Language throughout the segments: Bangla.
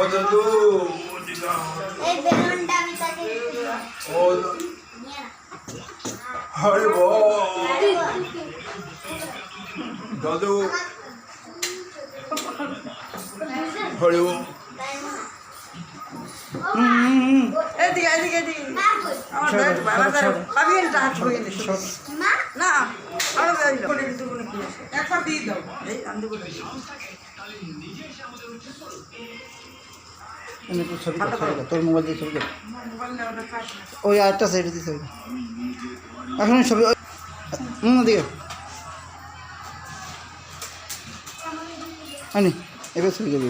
দাদু এই বেলুনটা আমি তাকে ও হরে দাদু হরে এদিকে এদিকে এদিকে আমার ব্যাগ বাজার আমি এটা হাত ধুয়ে নিই না আরো ব্যাগ করে দিতে বলে কি একবার দিয়ে দাও এই আন্দি বলে ছবি তোর মোবাইল দিয়ে ছবি ওই আরেকটা সাইডে দিয়ে ছবি এখন ছবি দিকে আনি এবার ছবি করবি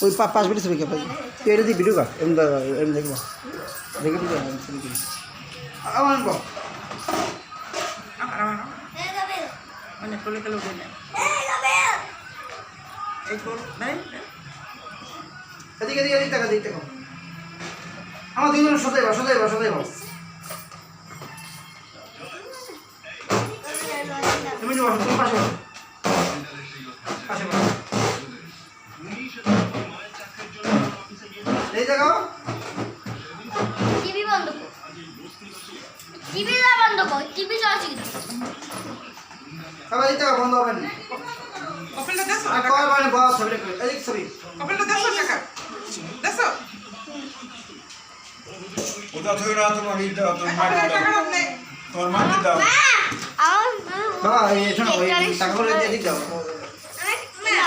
ওই পাঁচ মিনিট ছবি কেটে তুই এটা দিয়ে ভিডিও কাট এমনি দেখবো দেখে দিবি ছবি করি আমার এই গাবে মানে কোলে কোলে বলে এই গাবে এই কোল নাই এদিকে এদিকে এদিকে টাকা দিতে আমার দুজন সদাই তুমি বসো তুমি পাশে বসো পাশে বসো এই দেখো টিভি বন্ধ কর টিভি বন্ধ কর টিভি চলছে সবাই এই টাকা বন্ধ হবে না কপিলটা দেছো আর কয় মানে বস ছবিটা করে এদিক ছবি কপিলটা দেছো টাকা দেছো ওটা থেকে না তোমার এইটা তোমার মাটি টাকা দাও নেই তোমার মাটি দাও বাবা এই শোনো ওই টাকাগুলো এদিক দাও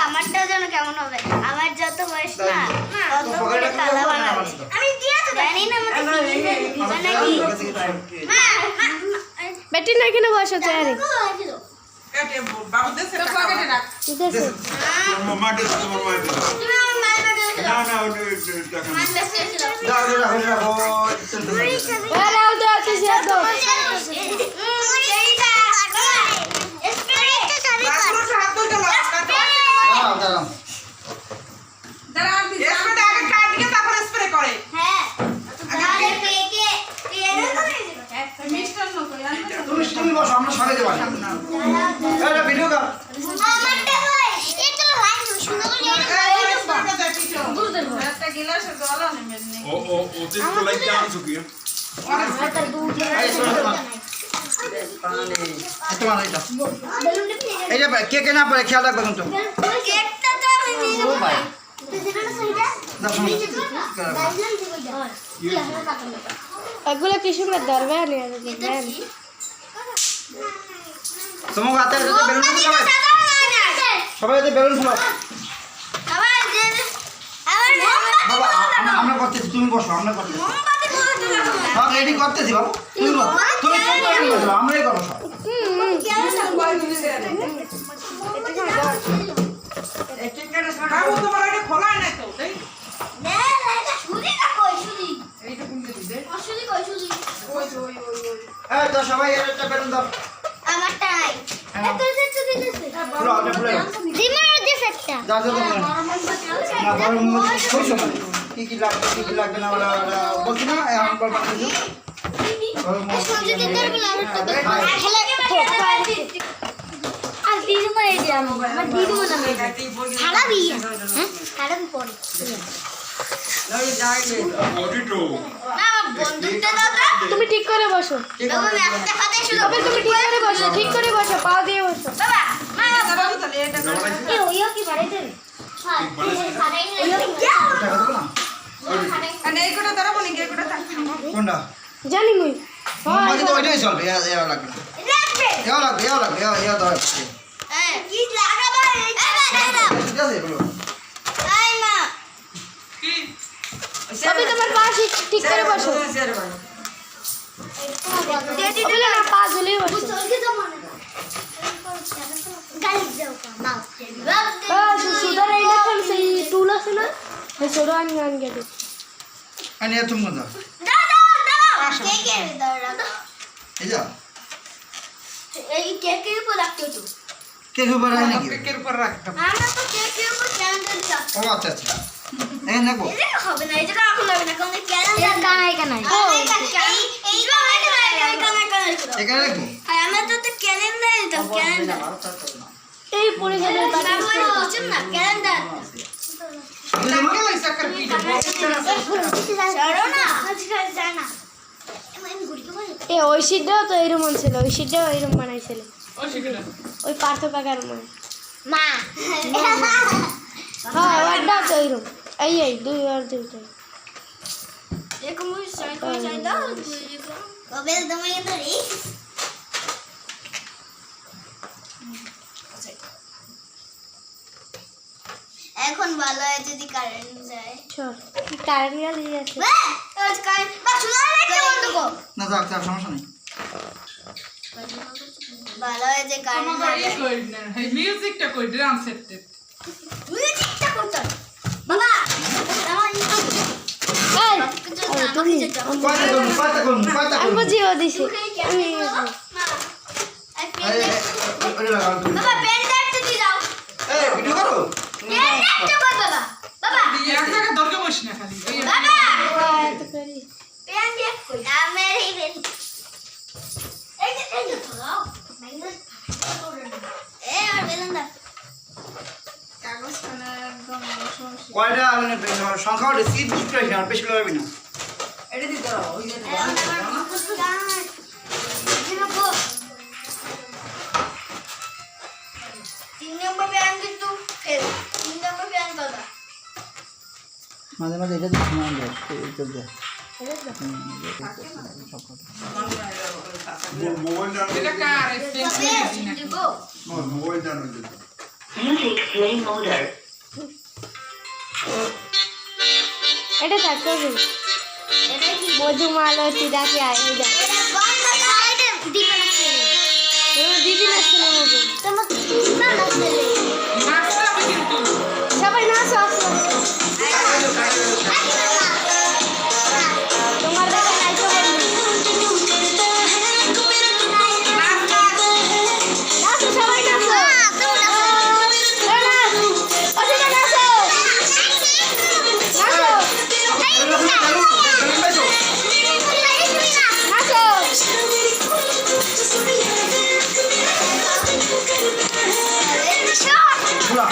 আমারটা যেন কেমন হবে আমার যত বয়স না তত তো করে পকেটে তালা টাকা বানাবে আমি দিয়েছি জানি না মতো নাকি বেটি না কিনে বসো চেয়ারে কেটে বাবু দেছে টাকা কেটে রাখ তোমার মাটি দাও তোমার মাটি দাও না না ওটা টাকা দাও ওরাও তো আছে সে তো রাখলো হাত ধরে দাও দাও দাঁড়া আন্টি এসবে আগে কাট দিয়ে তারপর স্প্রে করে মিস্টার নো কই আন্টি তুমি বসো আমরা সবাই দেবো এটা ভিডিও কর একটা গ্লাসে জল আনে মেনে ও অতিরিক্ত লাইট আনছো কি এই যে কে কে না পারে খেয়াল রাখবে কিন্তু এগুলো কি সুন্দর ধরবে আনি দেন তোমার হাতে বেলুন সবাই হাতে বেলুন ফুলো বাবা আমরা করতেছি তুমি বসো আমরা করতেছি সব রেডি করতেছি বাবু তুমি তুমি আমরাই করো সব বাবু তোমার এটা খোলা নাই তো তাই এইটা কোনটা দিতে ওই এই তো সবাই একটা বেলুন দাও আমারটা নাই ফুলো আপনি ফুলো দিমার দিছে একটা দাও দাও না বড় মুখ কইছো মানে কি লাগবে না ওরা বলছি না এখন বল বাকি আর দিদিমা এই যে আমার দিদিমা নামে খারাপই হ্যাঁ খারাপই পড়ে অডিটো না বন্ধুটা দাদা তুমি ঠিক করে বসো বাবা একটা হাতে শুধু তবে তুমি ঠিক করে বসো পা দিয়ে বসো বাবা মা বাবু তাহলে এটা এই ওইও কি বাড়াই দেবে হ্যাঁ খারাই না টাকা দেবো না মানে এই কোটা ধরো বলি এই কোটা থাক কোনটা জানি মুই মাঝে তো ওইটাই চলবে এয়া লাগবে লাগবে এয়া লাগবে এয়া দাও কি লাগাবা এই দাও ঠিক আছে বলো আই মা কি তবে তোমার পা ঠিক করে বসো দিদি ওগুলো না পা ঝুলিয়ে বসো চলকে তো মনে গালি দাও মাও সুদার এইটা কোন সেই টুল আছে না সেই ছোট আনি গেছে আনি তুমি কোনটা দাও কে কে দাও এই যা এই কেকের উপর রাখতে তো কে খবর হয় নাকি কেকের উপর রাখতাম আমরা তো কেকের উপর ক্যান্ডেল রাখতে ও আচ্ছা আচ্ছা এই নেবো এটা হবে না এটা এখন হবে না কারণ ক্যান্ডেল কানাই কানাই এই কানাই এখানে রাখবো আমরা তো ক্যালেন্ডার দিতাম ক্যালেন্ডার এই পড়ে গেলে বুঝছেন না ক্যালেন্ডার বুঝলে মা এ ওই সিটটাও তো এরকম ছিল, ওই সিটটাও এরকম বানাইছিল ওই পার্থ কাকার মা। মা হ্যাঁ ওটাও তো এরকম। এই দুই আর দুইটা Mobil dumi itu nih. এখন ভালো হয় যদি কারেন্ট যায়। চল কারেন্ট গেলে যাচ্ছে। কারেন্ট বা চুলা রাখতে বন্ধ কর। না যাক যাক সমস্যা নেই। ভালো হয় যে কারেন্ট যায়। মিউজিকটা কই ড্রাম সেট মিউজিকটা করতে বাবা আমার আমি বুঝিয়ে দিছি। বাবা পেন দেখতে দি দাও। ভিডিও করো। পেন দেখতে কর বাবা। বাবা এক জায়গা দরকার বসি না খালি বাবা এত করি পেন দেখ কই আমার এই পেন এই যে ধরো মাইনাস আর বেলুন দাও কাগজ খানা একদম সমস্যা কয়টা মানে সংখ্যা ওটা সিট বেশি করে না বেশি করে না। এটা দিতে দাও ওই যে মাঝে মাঝে এটা দিচ্ছি না চল দে। মোবাইল জানো এটা কার এক্সপেন্স মোবাইল জানো এটা থাকতে হবে। মধুমালো চিরাকে আয় যা দিদি নাচতে নেবো। সবাই নাচো আসো। তোমার দেখা নাইতো নাচো সবাই নাচো। খোলা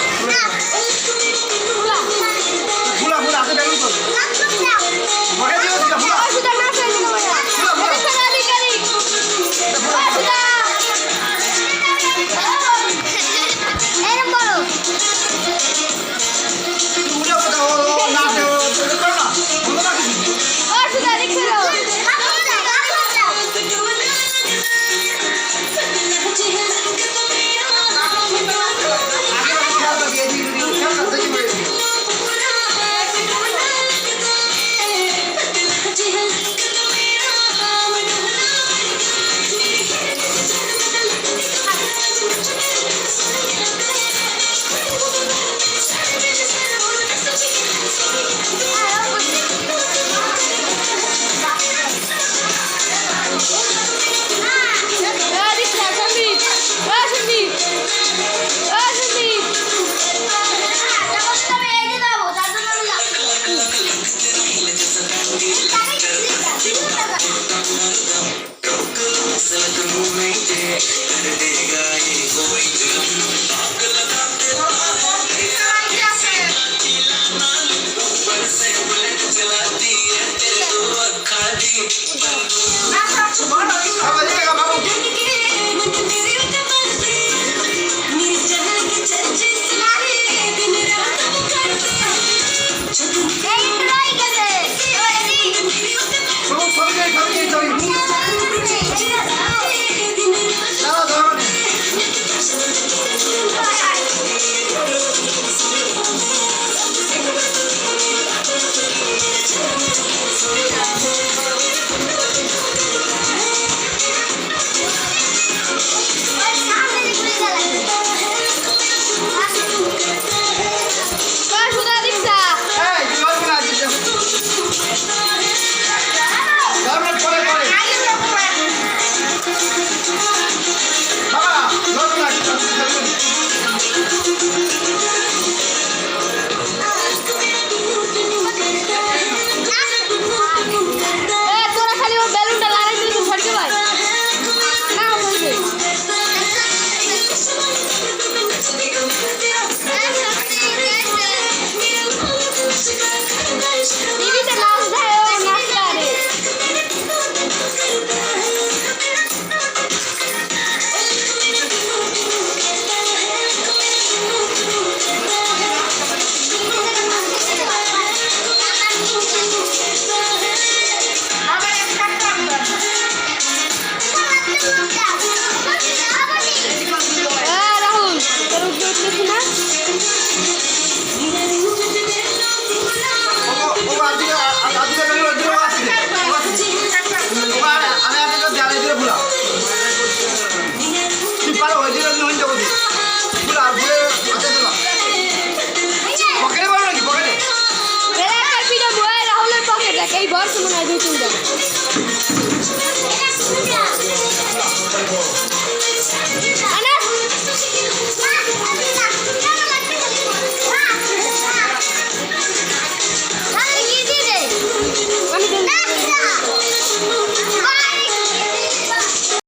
করছে মনে হয় 2-3টা